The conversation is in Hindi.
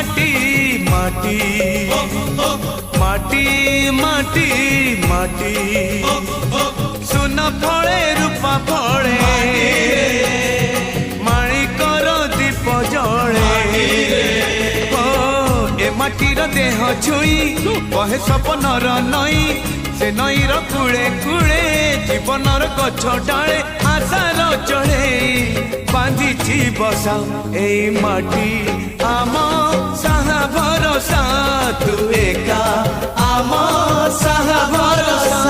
माटी माटी माटी माटी माटी सुन फले रूपा फले माणिकर दीप जले ए माटीर देह छुई कहे सपनर नई से नईर कूले कूले जीवनर गछ डाले आशार चढ़े बांधी बसा ए माटी आम साहा भरोसा तू एका आम साहा भरोसा।